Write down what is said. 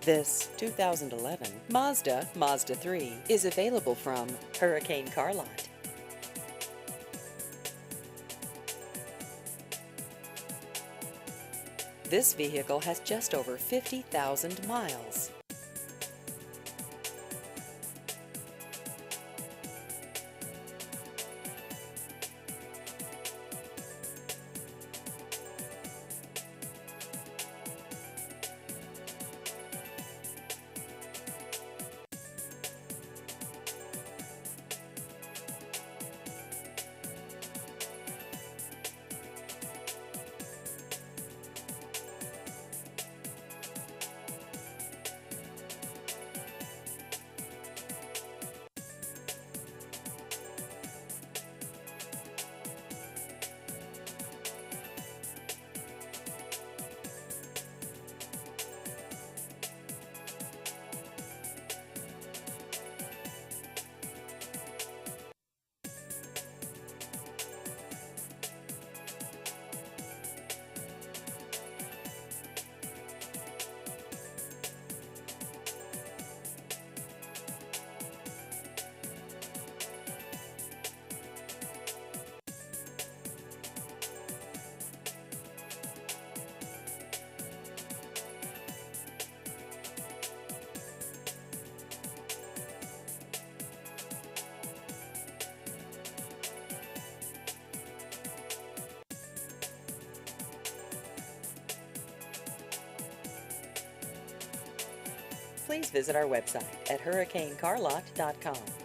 This 2011 Mazda 3 is available from Hurricane Car Lot. This vehicle has just over 50,000 miles. Please visit our website at hurricanecarlot.com.